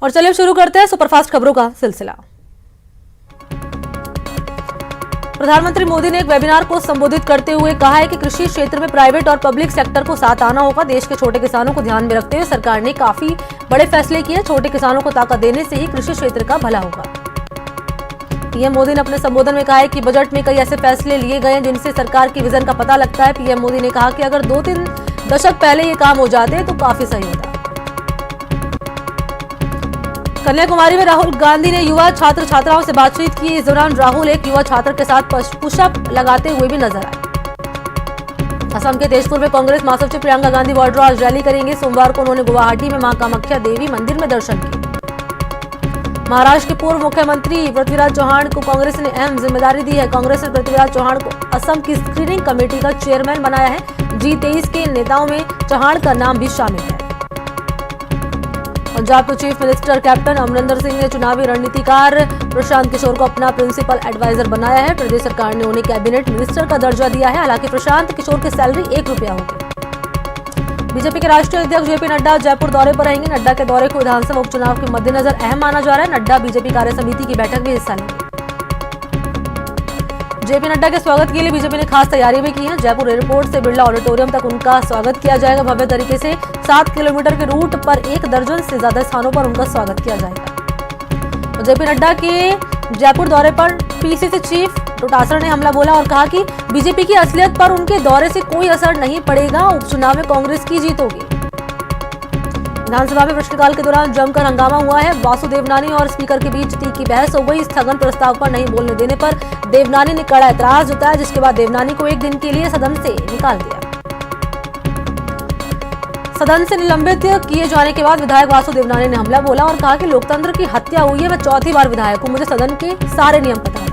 और चलिए शुरू करते हैं सुपरफास्ट खबरों का सिलसिला। प्रधानमंत्री मोदी ने एक वेबिनार को संबोधित करते हुए कहा है कि कृषि क्षेत्र में प्राइवेट और पब्लिक सेक्टर को साथ आना होगा। देश के छोटे किसानों को ध्यान में रखते हुए सरकार ने काफी बड़े फैसले किए। छोटे किसानों को ताकत देने से ही कृषि क्षेत्र का भला होगा। पीएम मोदी ने अपने संबोधन में कहा है कि बजट में कई ऐसे फैसले लिए गए हैं जिनसे सरकार की विजन का पता लगता है। पीएम मोदी ने कहा कि अगर 2-3 दशक पहले ये काम हो जाते तो काफी सही होता। कन्याकुमारी में राहुल गांधी ने युवा छात्र छात्राओं से बातचीत की। इस दौरान राहुल एक युवा छात्र के साथ पुशअप लगाते हुए भी नजर आए। असम के तेजपुर में कांग्रेस महासचिव प्रियंका गांधी वाड्रा आज रैली करेंगे। सोमवार को उन्होंने गुवाहाटी में मां कामाख्या देवी मंदिर में दर्शन किए। महाराष्ट्र के पूर्व मुख्यमंत्री पृथ्वीराज चौहान को कांग्रेस ने अहम जिम्मेदारी दी है। कांग्रेस ने पृथ्वीराज चौहान को असम की स्क्रीनिंग कमेटी का चेयरमैन बनाया है। G23 के नेताओं में चौहान का नाम भी शामिल है। पंजाब के chief minister captain Amarinder Singh ने चुनावी रणनीतिकार प्रशांत किशोर को अपना प्रिंसिपल एडवाइजर बनाया है। प्रदेश सरकार ने उन्हें कैबिनेट मिनिस्टर का दर्जा दिया है। हालांकि प्रशांत किशोर की सैलरी 1 रुपया होगी। बीजेपी के राष्ट्रीय अध्यक्ष जेपी नड्डा जयपुर दौरे पर रहेंगे। नड्डा के दौरे को विधानसभा उपचुनाव के मद्देनजर अहम माना जा रहा है। नड्डा बीजेपी कार्य समिति की बैठक में हिस्सा लेंगे। जेपी नड्डा के स्वागत के लिए बीजेपी ने खास तैयारी भी की है। जयपुर एयरपोर्ट से बिरला ऑडिटोरियम तक उनका स्वागत किया जाएगा। भव्य तरीके से 7 किलोमीटर के रूट पर 1 दर्जन से ज्यादा स्थानों पर उनका स्वागत किया जाएगा। जेपी नड्डा के जयपुर दौरे पर पीसीसी चीफ डोटासरा ने हमला बोला और कहा कि बीजेपी की असलियत पर उनके दौरे से कोई असर नहीं पड़ेगा। उपचुनाव में कांग्रेस की जीत होगी। विधानसभा में प्रश्नकाल के दौरान जमकर हंगामा हुआ है। वासु देवनानी और स्पीकर के बीच तीखी बहस हो गई। स्थगन प्रस्ताव पर नहीं बोलने देने पर देवनानी ने कड़ा ऐतराज जताया, जिसके बाद देवनानी को 1 दिन के लिए सदन से निकाल दिया। सदन से निलंबित किए जाने के बाद विधायक वासु देवनानी ने हमला बोला और कहा कि लोकतंत्र की हत्या हुई है। मैं 4थी बार विधायक हूं, मुझे सदन के सारे नियम पता है।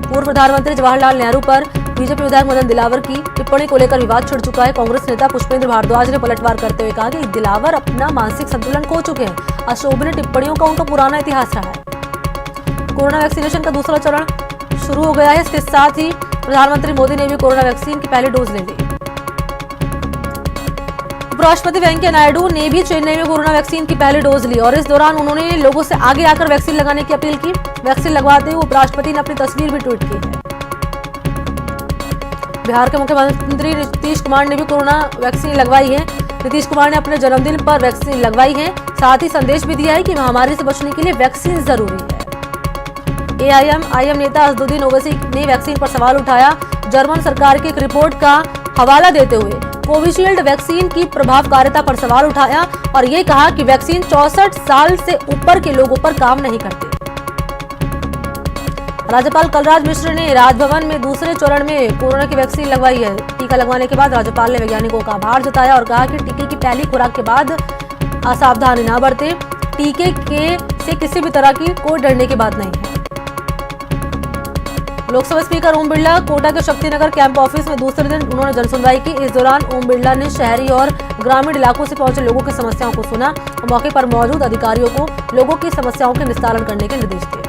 पूर्व प्रधानमंत्री जवाहरलाल नेहरू पर बीजेपी विधायक मदन दिलावर की टिप्पणी को लेकर विवाद छिड़ चुका है। कांग्रेस नेता पुष्पेंद्र भारद्वाज ने पलटवार करते हुए कहा कि दिलावर अपना मानसिक संतुलन खो चुके हैं। अशोभनीय टिप्पणियों का उनका पुराना इतिहास रहा है। कोरोना वैक्सीनेशन का दूसरा चरण शुरू हो गया है। इसके साथ ही प्रधानमंत्री मोदी ने भी कोरोना वैक्सीन की पहली डोज ले ली। उपराष्ट्रपति वेंकैया नायडू ने भी चेन्नई में कोरोना वैक्सीन की पहली डोज ली और इस दौरान उन्होंने लोगों से आगे आकर वैक्सीन लगाने की अपील की। वैक्सीन लगवाते हुए उपराष्ट्रपति ने अपनी तस्वीर भी ट्वीट की है। बिहार के मुख्यमंत्री नीतीश कुमार ने भी कोरोना वैक्सीन लगवाई है। नीतीश कुमार ने अपने जन्मदिन पर वैक्सीन लगवाई है। साथ ही संदेश भी दिया है कि महामारी से बचने के लिए वैक्सीन जरूरी है। AIM नेता असदुद्दीन ओवैसी ने वैक्सीन पर सवाल उठाया। जर्मन सरकार की एक रिपोर्ट का हवाला देते हुए कोविशील्ड वैक्सीन की प्रभावकारिता पर सवाल उठाया और ये कहा कि वैक्सीन 64 साल से ऊपर के लोगों पर काम नहीं करते। राज्यपाल कलराज मिश्र ने राजभवन में दूसरे चरण में कोरोना की वैक्सीन लगवाई है। टीका लगवाने के बाद राज्यपाल ने वैज्ञानिकों का आभार जताया और कहा कि टीके की पहली खुराक के बाद असावधानी न बरतें। टीके से किसी भी तरह की कोई डरने की बात नहीं है। लोकसभा स्पीकर ओम बिरला कोटा के शक्तिनगर कैंप ऑफिस में दूसरे दिन उन्होंने जनसुनवाई की। इस दौरान ओम बिरला ने शहरी और ग्रामीण इलाकों से पहुंचे लोगों की समस्याओं को सुना और मौके पर मौजूद अधिकारियों को लोगों की समस्याओं के निस्तारण करने के निर्देश दिए।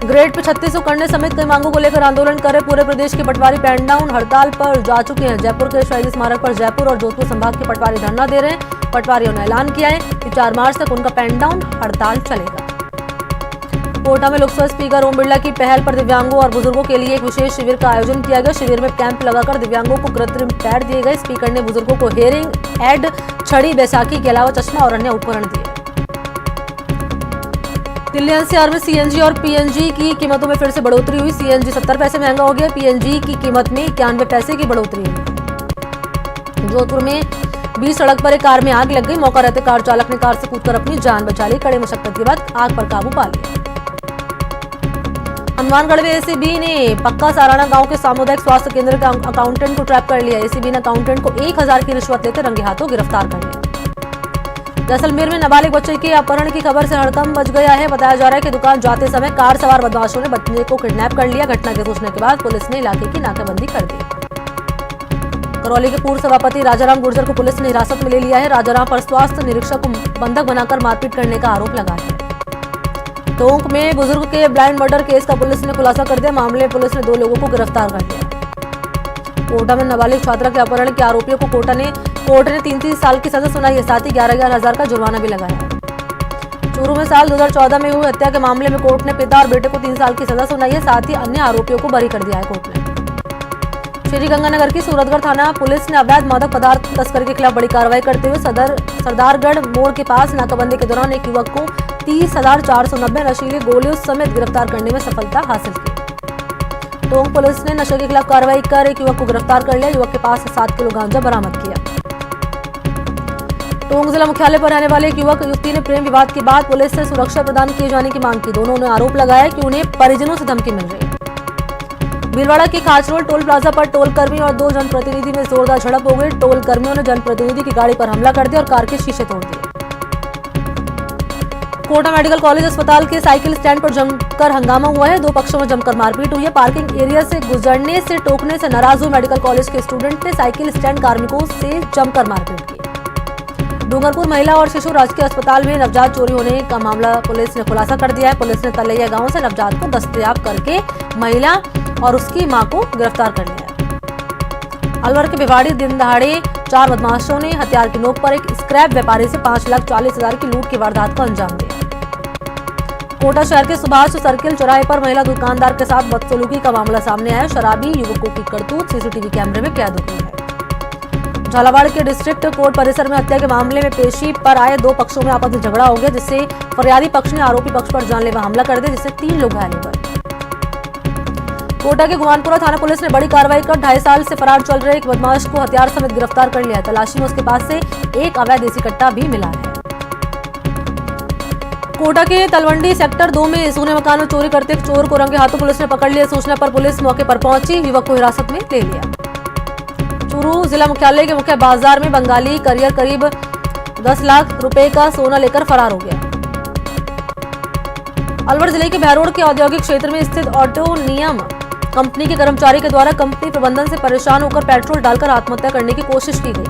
ग्रेड पे 36 को करने समेत कई मांगों को लेकर आंदोलन कर रहे पूरे प्रदेश के पटवारी पेन डाउन हड़ताल पर जा चुके हैं। जयपुर के शहीद स्मारक पर जयपुर और जोधपुर संभाग के पटवारी धरना दे रहे हैं। पटवारियों ने ऐलान किया है कि 4 मार्च तक उनका पेन डाउन हड़ताल चलेगा। कोटा में लोकसभा स्पीकर ओम बिरला की पहल पर दिव्यांगों और बुजुर्गों के लिए एक विशेष शिविर का आयोजन किया गया। शिविर में कैंप लगाकर दिव्यांगों को कृत्रिम पैड दिए गए। स्पीकर ने बुजुर्गों को हेयरिंग एड, छड़ी, बैसाखी के अलावा चश्मा और अन्य उपकरण दिए। दिल्ली NCR में CNG और PNG की कीमतों में फिर से बढ़ोतरी हुई। CNG 70 पैसे महंगा हो गया। PNG की कीमत में 91 पैसे की बढ़ोतरी हुई। जोधपुर में बीच सड़क पर एक कार में आग लग गई। मौका रहते कार चालक ने कार से कूदकर अपनी जान बचा ली। कड़े मशक्कत के बाद आग पर काबू पा लिया। हनुमानगढ़ में ACB ने पक्का साराना गांव के सामुदायिक स्वास्थ्य केंद्र के अकाउंटेंट को ट्रैप कर लिया। ACB ने अकाउंटेंट को 1000 की रिश्वत लेते रंगे हाथों गिरफ्तार कर लिया। जैसलमेर में नाबालिग बच्चे के अपहरण की खबर से हड़कंप मच गया है। बताया जा रहा है कि दुकान जाते समय कार सवार बदमाशों ने बच्चे को किडनैप कर लिया। घटना की सूचना के बाद पुलिस ने इलाके की नाकाबंदी कर दी। करौली के पूर्व सभापति राजाराम गुर्जर को पुलिस ने हिरासत में ले लिया है। राजाराम पर स्वास्थ्य निरीक्षक को बंधक बनाकर मारपीट करने का आरोप लगा है। टोंक में बुजुर्ग के ब्लाइंड मर्डर केस का पुलिस ने खुलासा कर दिया। मामले में पुलिस ने 2 लोगों को गिरफ्तार कर लिया। कोटा में नाबालिग छात्रा के अपहरण के आरोपियों को कोटा ने कोर्ट ने 3 साल की सजा सुनाई है, साथ ही 11,000 का जुर्माना भी लगाया है। चूरू में साल 2014 में हुई हत्या के मामले में कोर्ट ने पिता और बेटे को 3 साल की सजा सुनाई है, साथ ही अन्य आरोपियों को बरी कर दिया है कोर्ट ने। श्रीगंगानगर की सूरतगढ़ थाना पुलिस ने अवैध मादक पदार्थ तस्करी के खिलाफ बड़ी कार्रवाई करते हुए सरदारगढ़ मोड़ के पास नाकाबंदी के दौरान एक युवक को 30,490 नशीली गोलियों समेत गिरफ्तार करने में सफलता हासिल की। टोंक पुलिस ने नशे के खिलाफ कार्रवाई कर एक युवक को गिरफ्तार कर लिया। युवक के पास से 7 किलो गांजा बरामद किया। टोंक जिला मुख्यालय पर रहने वाले एक युवक युवती ने प्रेम विवाद के बाद पुलिस से सुरक्षा प्रदान किए जाने की मांग की। दोनों ने आरोप लगाया कि उन्हें परिजनों से धमकी मिल रही है। भीलवाड़ा के खाचरोल टोल प्लाजा पर टोल कर्मी और 2 जनप्रतिनिधि में जोरदार झड़प हो गई। टोल कर्मियों ने जनप्रतिनिधि की गाड़ी पर हमला कर दिया और कार के शीशे तोड़ दिए। कोटा मेडिकल कॉलेज अस्पताल के साइकिल स्टैंड पर जमकर हंगामा हुआ है। 2 पक्षों में जमकर मारपीट हुई है। पार्किंग एरिया से गुजरने से टोकने से नाराज हुए मेडिकल कॉलेज के स्टूडेंट ने साइकिल स्टैंड कार्मिकों से जमकर मारपीट की। डूंगरपुर महिला और शिशु राजकीय अस्पताल में नवजात चोरी होने का मामला पुलिस ने खुलासा कर दिया है। पुलिस ने तलैया गांव से नवजात को दस्तयाब करके महिला और उसकी मां को गिरफ्तार कर लिया है। अलवर के भिवाड़ी दिन दहाड़े 4 बदमाशों ने हथियार की नोक पर एक स्क्रैप व्यापारी से 5,40,000 की लूट की वारदात को अंजाम दिया। कोटा शहर के सुभाष सर्किल चौराहे पर महिला दुकानदार के साथ बदसलूकी का मामला सामने आया। शराबी युवकों की करतूत सीसीटीवी कैमरे में कैद हो गई है। झालावाड़ के डिस्ट्रिक्ट कोर्ट परिसर में हत्या के मामले में पेशी पर आए 2 पक्षों में आपस में झगड़ा हो गया, जिससे फरियादी पक्ष ने आरोपी पक्ष पर जानलेवा हमला कर दिया, जिससे 3 लोग घायल हो गए। कोटा के गुमानपुरा थाना पुलिस ने बड़ी कार्रवाई कर 2.5 साल से फरार चल रहे एक बदमाश को हथियार समेत गिरफ्तार कर लिया। तलाशी में उसके पास से एक अवैध देसी कट्टा भी मिला है। कोटा के तलवंडी सेक्टर 2 में सोने मकान में चोरी करते एक चोर को रंगे हाथों पुलिस ने पकड़ लिया। सूचना पर पुलिस मौके पर पहुंची, युवक को हिरासत में ले लिया। चूरू जिला मुख्यालय के मुख्य बाजार में बंगाली करियर करीब 10 लाख रुपए का सोना लेकर फरार हो गया। अलवर जिले के बहरोड के औद्योगिक क्षेत्र में स्थित ऑटोनियम कंपनी के कर्मचारी के द्वारा कंपनी प्रबंधन से परेशान होकर पेट्रोल डालकर आत्महत्या करने की कोशिश की गई।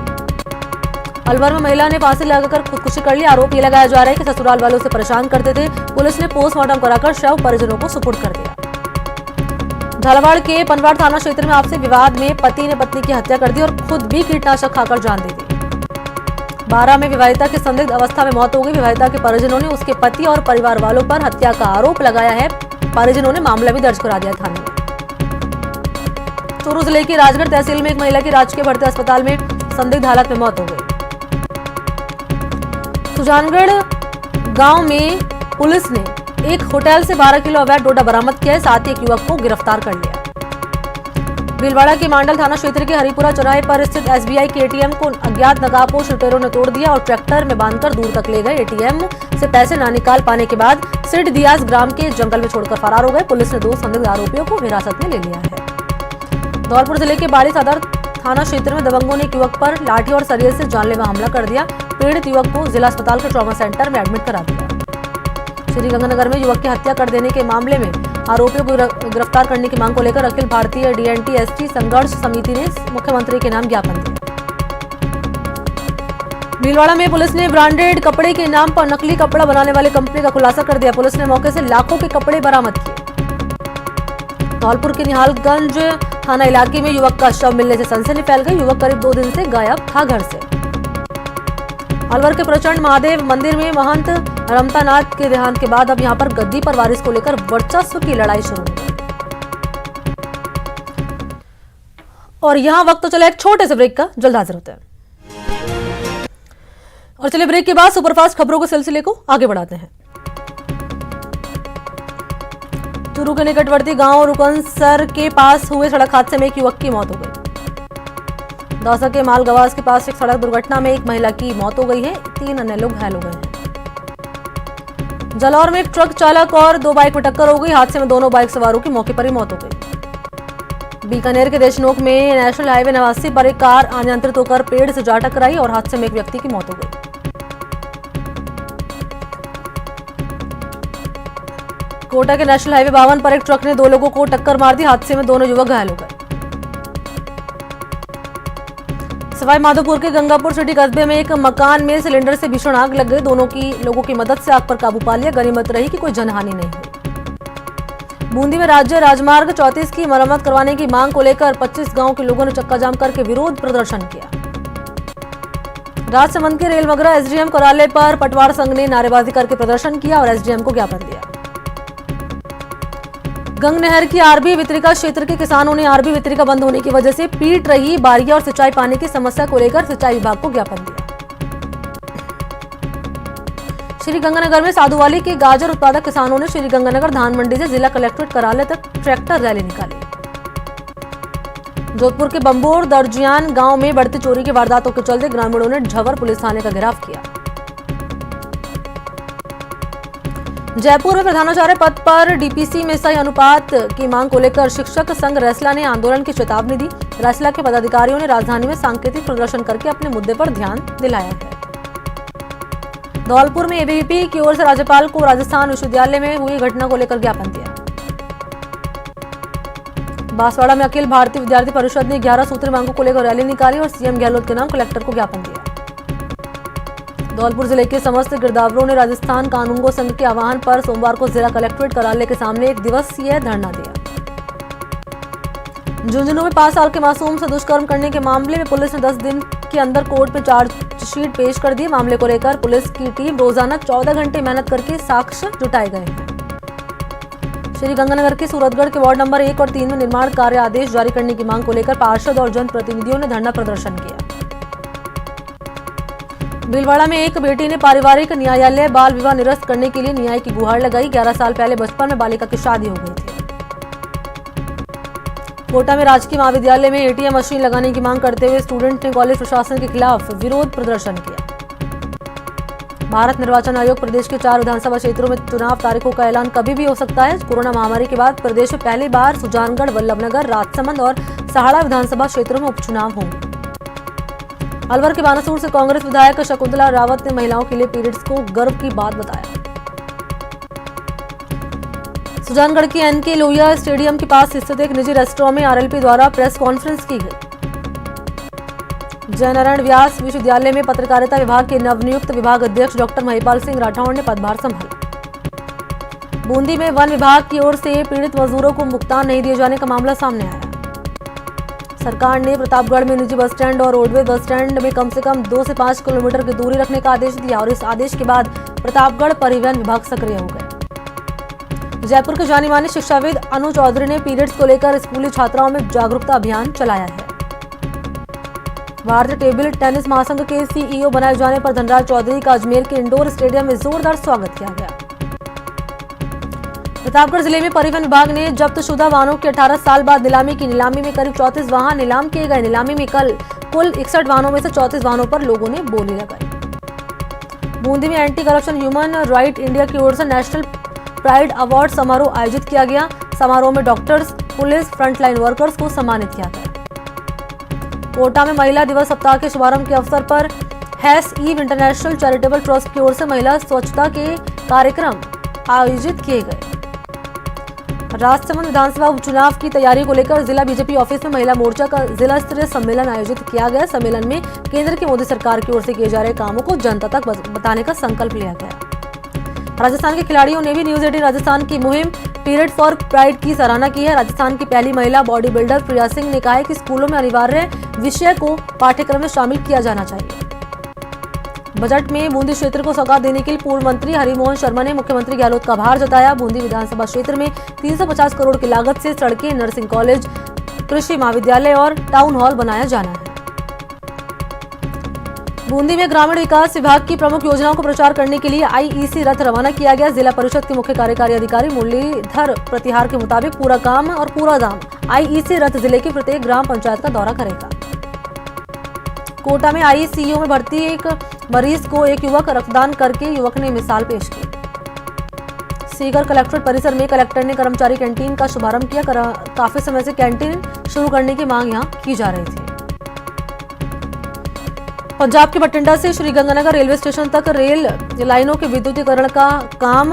अलवर में महिला ने फांसी लगाकर खुदकुशी कर ली। आरोप ये लगाया जा रहा है कि ससुराल वालों से परेशान करते थे। पुलिस ने पोस्टमार्टम कराकर शव परिजनों को सुपुर्द कर दिया। झालावाड़ के पनवाड़ थाना क्षेत्र में आपसी विवाद में पति ने पत्नी की हत्या कर दी और खुद भी कीटनाशक खाकर जान दे दी। 12 में विवाहिता की संदिग्ध अवस्था में मौत हो गई। विवाहिता के परिजनों ने उसके पति और परिवार वालों पर हत्या का आरोप लगाया है। परिजनों ने मामला भी दर्ज करा दिया थाने में। चूरू जिले की राजगढ़ तहसील में एक महिला की राजकीय भर्ती अस्पताल में संदिग्ध हालत में मौत हो गई। सुजानगढ़ गांव में पुलिस ने एक होटल से 12 किलो अवैध डोडा बरामद किया है, साथ ही एक युवक को गिरफ्तार कर लिया। भीलवाड़ा के मांडल थाना क्षेत्र के हरिपुरा चौराहे पर स्थित एसबीआई के एटीएम को अज्ञात नकाबपोश लुटेरों ने तोड़ दिया और ट्रैक्टर में बांधकर दूर तक ले गए। एटीएम से पैसे न निकाल पाने के बाद सिड दियास ग्राम के जंगल में छोड़कर फरार हो गए। पुलिस ने 2 संदिग्ध आरोपियों को हिरासत में ले लिया है। धौलपुर जिले के बाड़ी सदर थाना क्षेत्र में दबंगों ने एक युवक पर लाठी और सरिये से जानलेवा हमला कर दिया। पीड़ित युवक को जिला अस्पताल के ट्रॉमा सेंटर में एडमिट करा दिया। श्रीगंगानगर में युवक की हत्या कर देने के मामले में आरोपियों को गिरफ्तार करने की मांग को लेकर अखिल भारतीय डीएनटी एसटी संघर्ष समिति ने मुख्यमंत्री के नाम ज्ञापन दिया। भीलवाड़ा में पुलिस ने ब्रांडेड कपड़े के नाम पर नकली कपड़ा बनाने वाले कंपनी का खुलासा कर दिया। पुलिस ने मौके से लाखों के कपड़े बरामद किए। धौलपुर के निहालगंज थाना इलाके में युवक का शव मिलने से सनसनी फैल गई। युवक करीब 2 दिन से गायब था घर से। अलवर के प्रचंड महादेव मंदिर में महंत रमतानाथ के देहांत के बाद अब यहां पर गद्दी पर वारिस को लेकर वर्चस्व की लड़ाई शुरू हो गई। और यहां वक्त तो चला एक छोटे से ब्रेक का, जल्द हाजिर होते हैं। और चलिए ब्रेक के बाद सुपरफास्ट खबरों के सिलसिले को आगे बढ़ाते हैं। चूरू के निकटवर्ती गांव रुकनसर के पास हुए सड़क हादसे में एक युवक की मौत हो गई। दौसा के मालगवास के पास एक सड़क दुर्घटना में एक महिला की मौत हो गई है, 3 अन्य लोग घायल हो गए हैं। जालौर में एक ट्रक चालक और 2 बाइक में टक्कर हो गई। हादसे में दोनों बाइक सवारों की मौके पर ही मौत हो गई। बीकानेर के देशनोक में नेशनल हाईवे 89 पर एक कार अनियंत्रित होकर पेड़ से जा टकराई और हादसे में एक व्यक्ति की मौत हो गई। कोटा के नेशनल हाईवे 52 पर एक ट्रक ने 2 लोगों को टक्कर मार दी। हादसे में दोनों युवक घायल हो गए। सवाई माधोपुर के गंगापुर सिटी कस्बे में एक मकान में सिलेंडर से भीषण आग लग गई। लोगों की मदद से आग पर काबू पा लिया। गनीमत रही कि कोई जनहानि नहीं हुई। बूंदी में राज्य राजमार्ग 34 की मरम्मत करवाने की मांग को लेकर 25 गांव के लोगों ने चक्का जाम करके विरोध प्रदर्शन किया। राजसमंद के रेलमगरा एसडीएम कार्यालय पर पटवार संघ ने नारेबाजी करके प्रदर्शन किया और एसडीएम को ज्ञापन दिया। गंग नहर की आरबी वितरिका क्षेत्र के किसानों ने आरबी वितरिका बंद होने की वजह से पीट रही बारिया और सिंचाई पानी की समस्या को लेकर सिंचाई विभाग को ज्ञापन दिया। श्री गंगानगर में साधुवाली के गाजर उत्पादक किसानों ने श्री गंगानगर धान मंडी से जिला कलेक्ट्रेट कार्यालय तक ट्रैक्टर रैली निकाली। जोधपुर के बंबोर दर्जियान गांव में बढ़ती चोरी की वारदातों के चलते ग्रामीणों ने झवर पुलिस थाने का घेराव किया। जयपुर में प्रधानाचार्य पद पर डीपीसी में सही अनुपात की मांग को लेकर शिक्षक संघ रैसला ने आंदोलन की चेतावनी दी। रैसला के पदाधिकारियों ने राजधानी में सांकेतिक प्रदर्शन करके अपने मुद्दे पर ध्यान दिलाया है। धौलपुर में एबीवीपी की ओर से राज्यपाल को राजस्थान विश्वविद्यालय में हुई घटना को लेकर ज्ञापन दिया। बांसवाड़ा में अखिल भारतीय विद्यार्थी परिषद ने 11 सूत्री मांगों को लेकर रैली निकाली और सीएम गहलोत के नाम कलेक्टर को ज्ञापन दिया। धौलपुर जिले के समस्त गिरदावरों ने राजस्थान कानूनगो संघ के आह्वान पर सोमवार को जिला कलेक्ट्रेट कार्यालय के सामने 1 दिवसीय धरना दिया। झुंझुनू में 5 साल के मासूम से दुष्कर्म करने के मामले में पुलिस ने 10 दिन के अंदर कोर्ट में चार्जशीट पेश कर दी। मामले को लेकर पुलिस की टीम रोजाना 14 घंटे मेहनत करके साक्ष्य जुटाए गए हैं। श्री गंगानगर के सूरतगढ़ के वार्ड नंबर 1 और 3 में निर्माण कार्य आदेश जारी करने की मांग को लेकर पार्षद और जनप्रतिनिधियों ने धरना प्रदर्शन किया। भीलवाड़ा में एक बेटी ने पारिवारिक न्यायालय बाल विवाह निरस्त करने के लिए न्याय की गुहार लगाई। 11 साल पहले बचपन में बालिका की शादी हो गई थी। कोटा में राजकीय महाविद्यालय में एटीएम मशीन लगाने की मांग करते हुए स्टूडेंट ने कॉलेज प्रशासन के खिलाफ विरोध प्रदर्शन किया। भारत निर्वाचन आयोग प्रदेश के 4 विधानसभा क्षेत्रों में चुनाव तारीखों का ऐलान कभी भी हो सकता है। कोरोना महामारी के बाद प्रदेश में पहली बार सुजानगढ़, वल्लभनगर, राजसमंद और सहाड़ा विधानसभा क्षेत्रों में उपचुनाव होंगे। अलवर के बानासूर से कांग्रेस विधायक शकुंतला रावत ने महिलाओं के लिए पीरियड्स को गर्व की बात बताया। सुजानगढ़ के एनके लोहिया स्टेडियम के पास स्थित एक निजी रेस्टोरेंट में आरएलपी द्वारा प्रेस कॉन्फ्रेंस की गई। जयनारायण व्यास विश्वविद्यालय में पत्रकारिता विभाग के नवनियुक्त विभाग अध्यक्ष डॉक्टर महिपाल सिंह राठौड़ ने पदभार संभाला। बूंदी में वन विभाग की ओर से पीड़ित मजदूरों को भुगतान नहीं दिए जाने का मामला सामने आया। सरकार ने प्रतापगढ़ में निजी बस स्टैंड और रोडवेज बस स्टैंड में कम से कम 2 से 5 किलोमीटर की दूरी रखने का आदेश दिया और इस आदेश के बाद प्रतापगढ़ परिवहन विभाग सक्रिय हो गए। जयपुर के जानी मानी शिक्षाविद अनु चौधरी ने पीरियड्स को लेकर स्कूली छात्राओं में जागरूकता अभियान चलाया है। भारतीय टेबल टेनिस महासंघ के सीईओ बनाए जाने पर धनराज चौधरी का अजमेर के इंडोर स्टेडियम में जोरदार स्वागत किया गया। प्रतापगढ़ जिले में परिवहन विभाग ने जब्तशुदा वाहनों की 18 साल बाद नीलामी की। नीलामी में करीब 34 वाहन नीलाम किए गए। नीलामी में कुल 61 वाहनों में से 34 वाहनों पर लोगों ने बोली लगाई। बूंदी में anti corruption human right India की ओर से नेशनल प्राइड अवार्ड समारोह आयोजित किया गया। समारोह में डॉक्टर्स, पुलिस, फ्रंटलाइन वर्कर्स को सम्मानित किया गया। कोटा में महिला दिवस सप्ताह के शुभारंभ के अवसर पर हैस ईव इंटरनेशनल चैरिटेबल ट्रस्ट की ओर से महिला स्वच्छता के कार्यक्रम आयोजित किए गए। राजसमंद विधानसभा उपचुनाव की तैयारी को लेकर जिला बीजेपी ऑफिस में महिला मोर्चा का जिला स्तरीय सम्मेलन आयोजित किया गया। सम्मेलन में केंद्र की मोदी सरकार की ओर से किए जा रहे कामों को जनता तक बताने का संकल्प लिया गया। राजस्थान के खिलाड़ियों ने भी न्यूज 18 राजस्थान की मुहिम पीरियड फॉर प्राइड की सराहना की है। राजस्थान की पहली महिला बॉडी बिल्डर प्रिया सिंह ने कहा है कि स्कूलों में अनिवार्य विषय को पाठ्यक्रम में शामिल किया जाना चाहिए। बजट में बूंदी क्षेत्र को सौगात देने के लिए पूर्व मंत्री हरिमोहन शर्मा ने मुख्यमंत्री गहलोत का आभार जताया। बूंदी विधानसभा क्षेत्र में 350 करोड़ की लागत से सड़कें, नर्सिंग कॉलेज, कृषि महाविद्यालय और टाउन हॉल बनाया जाना है। बूंदी में ग्रामीण विकास विभाग की प्रमुख योजनाओं को प्रचार करने के लिए आईईसी रथ रवाना किया गया। जिला परिषद के मुख्य कार्यकारी अधिकारी मुरलीधर प्रतिहार के मुताबिक पूरा काम और पूरा दाम आईईसी रथ जिले की प्रत्येक ग्राम पंचायत का दौरा करेगा। कोटा में आईसीयू में भर्ती एक मरीज को एक युवक रक्तदान करके युवक ने मिसाल पेश की। सीकर कलेक्ट्रेट परिसर में कलेक्टर ने कर्मचारी कैंटीन का शुभारंभ किया। काफी समय से कैंटीन शुरू करने की मांग यहां की जा रही थी। पंजाब के बठिंडा से श्री गंगानगर रेलवे स्टेशन तक रेल लाइनों के विद्युतीकरण का काम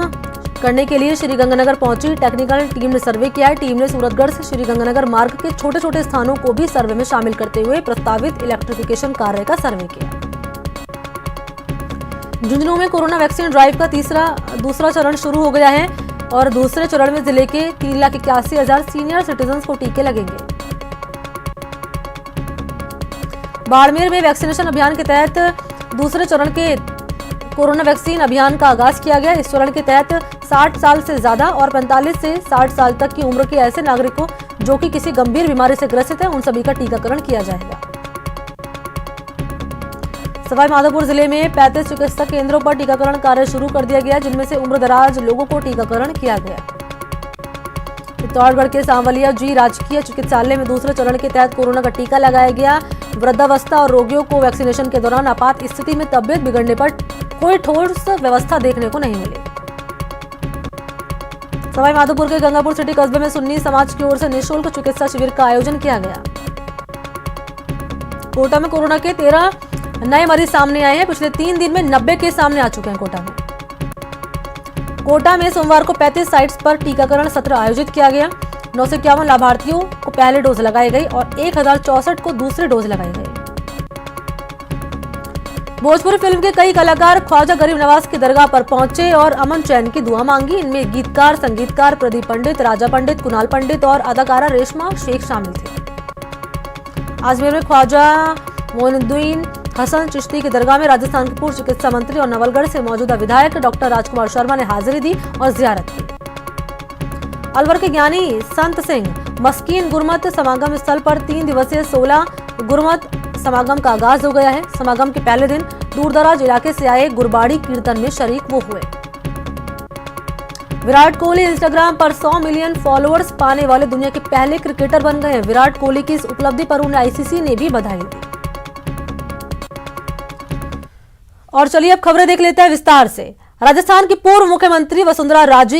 करने के लिए श्री गंगानगर पहुंची टेक्निकल टीम ने सर्वे किया है। टीम ने सूरतगढ़ से श्री गंगानगर मार्ग के छोटे छोटे स्थानों को भी सर्वे में शामिल करते हुए प्रस्तावित इलेक्ट्रिफिकेशन कार्य का सर्वे किया। झुंझुनू में कोरोना वैक्सीन ड्राइव का दूसरा चरण शुरू हो गया है और दूसरे चरण में जिले के 3,81,000 सीनियर सिटीजन को टीके लगेंगे। बाड़मेर में वैक्सीनेशन अभियान के तहत दूसरे चरण के कोरोना वैक्सीन अभियान का आगाज किया गया। इस चरण के तहत 60 साल से ज्यादा और 45 से 60 साल तक की उम्र के ऐसे नागरिकों जो कि किसी गंभीर बीमारी से ग्रसित है, उन सभी का टीकाकरण किया जाएगा। सवाई माधोपुर जिले में 35 चिकित्सा केंद्रों पर टीकाकरण कार्य शुरू कर दिया गया, जिनमें से उम्रदराज लोगों को टीकाकरण किया गया। चित्तौड़गढ़ के सांवलिया जी राजकीय चिकित्सालय में दूसरे चरण के तहत कोरोना का टीका लगाया गया। वृद्धावस्था और रोगियों को वैक्सीनेशन के दौरान आपात स्थिति में तबियत बिगड़ने पर कोई ठोस व्यवस्था देखने को नहीं मिली। सवाई माधोपुर के गंगापुर सिटी कस्बे में सुन्नी समाज की ओर से निःशुल्क चिकित्सा शिविर का आयोजन किया गया। कोटा में कोरोना के 13 नए मरीज सामने आए हैं। पिछले 3 दिन में 90 केस सामने आ चुके हैं। कोटा में सोमवार को 35 साइट्स पर टीकाकरण सत्र आयोजित किया गया। 951 लाभार्थियों को पहले डोज लगाई गई और 1064 को दूसरी डोज लगाई गई। भोजपुरी फिल्म के कई कलाकार ख्वाजा गरीब नवाज की दरगाह पर पहुंचे और अमन चैन की दुआ मांगी। इनमें गीतकार, संगीतकार प्रदीप पंडित, राजा पंडित, कुणाल पंडित और अदाकारा रेशमा शेख शामिल थे। अजमेर में ख्वाजा मोइनुद्दीन हसन चिश्ती की दरगाह में राजस्थान के पूर्व चिकित्सा मंत्री और नवलगढ़ से मौजूदा विधायक डॉक्टर राजकुमार शर्मा ने हाजिरी दी और जियारत की। अलवर के ज्ञानी संत सिंह मस्कीन गुरमत समागम स्थल पर 3 दिवसीय 16 गुरमत समागम का आगाज हो गया है। समागम के पहले दिन दूरदराज इलाके से आए गुरबाड़ी कीर्तन में शरीक वो हुए। विराट कोहली इंस्टाग्राम पर 100 मिलियन फॉलोअर्स पाने वाले दुनिया के पहले क्रिकेटर बन गए हैं। विराट कोहली की इस उपलब्धि पर उन्हें आईसीसी ने भी बधाई दी। और चलिए अब खबरें देख लेते हैं विस्तार से। राजस्थान की पूर्व मुख्यमंत्री वसुंधरा राजे